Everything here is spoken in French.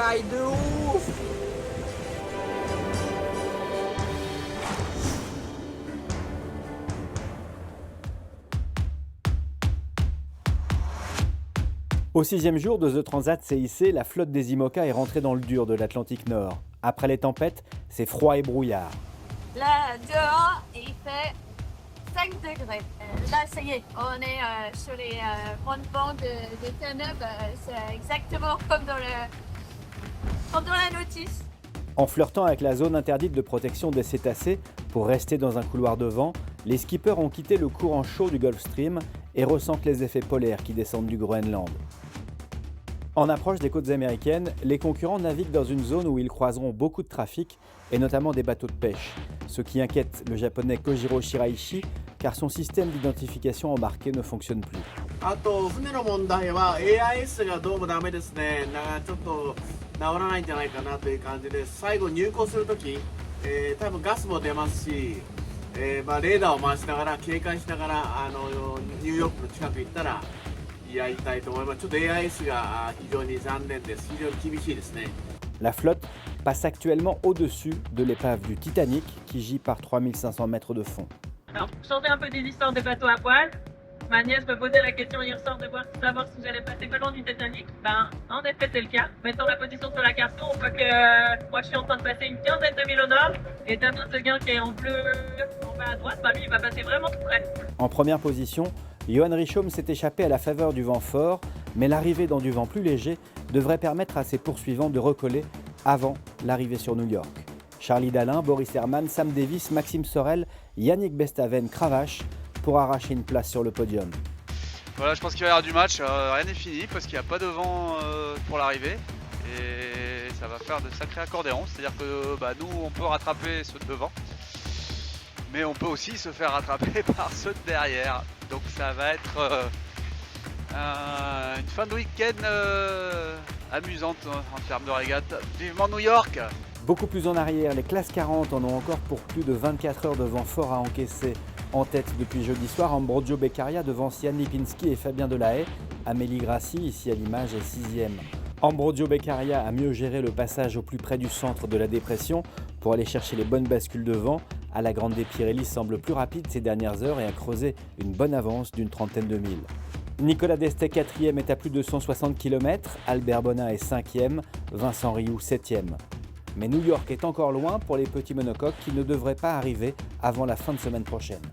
rail de ouf. Au 6e jour de The Transat CIC, la flotte des IMOCA est rentrée dans le dur de l'Atlantique Nord. Après les tempêtes, c'est froid et brouillard. Là, dehors, il fait 5 degrés. Là, ça y est, on est sur les grandes bancs de ténèbres. C'est exactement comme dans la notice. En flirtant avec la zone interdite de protection des cétacés pour rester dans un couloir de vent, les skippers ont quitté le courant chaud du Gulf Stream et ressentent les effets polaires qui descendent du Groenland. En approche des côtes américaines, les concurrents naviguent dans une zone où ils croiseront beaucoup de trafic et notamment des bateaux de pêche, ce qui inquiète le japonais Kojiro Shiraishi car son système d'identification embarqué ne fonctionne plus. あと船の問題は AIS がどうもダメですね。ちょっと治らないんじゃないかなという感じで、最後入港するとき、多分ガスも出ますし、レーダーを回しながら警戒しながらニューヨークの近く行ったらやりたいと思います。ちょっと AIS が非常に残念です。非常に厳しいですね。 La flotte passe actuellement au-dessus de l'épave du Titanic qui gît par 3500 mètres de fond. Alors, pour changer un peu des histoires de bateaux à poil, ma nièce me posait la question hier soir de savoir si j'allais passer pas loin du Titanic. Ben, en effet, c'est le cas. Mettant la position sur la carte, on voit que moi je suis en train de passer une quinzaine de milles au nord, et Damien Seguin qui est en bleu en bas à droite, lui il va passer vraiment tout près. En première position, Johan Richaume s'est échappé à la faveur du vent fort, mais l'arrivée dans du vent plus léger devrait permettre à ses poursuivants de recoller avant l'arrivée sur New York. Charlie Dalin, Boris Herman, Sam Davis, Maxime Sorel, Yannick Bestaven, Cravache pour arracher une place sur le podium. Voilà, je pense qu'il va y avoir du match, rien n'est fini parce qu'il n'y a pas de vent pour l'arrivée et ça va faire de sacrés accordéons, c'est-à-dire que nous on peut rattraper ceux de devant, mais on peut aussi se faire rattraper par ceux de derrière, donc ça va être une fin de week-end amusante en termes de régate. Vivement New York! Beaucoup plus en arrière, les classes 40 en ont encore pour plus de 24 heures de vent fort à encaisser. En tête depuis jeudi soir, Ambrogio Beccaria devant Sian Lipinski et Fabien Delahaye. Amélie Grassi, ici à l'image, est 6e. Ambrogio Beccaria a mieux géré le passage au plus près du centre de la dépression pour aller chercher les bonnes bascules de vent. À la Grande des Pirelli semble plus rapide ces dernières heures et a creusé une bonne avance d'une trentaine de milles. Nicolas Destet 4e est à plus de 160 km, Albert Bonin est 5e, Vincent Rioux 7e. Mais New York est encore loin pour les petits monocoques qui ne devraient pas arriver avant la fin de semaine prochaine.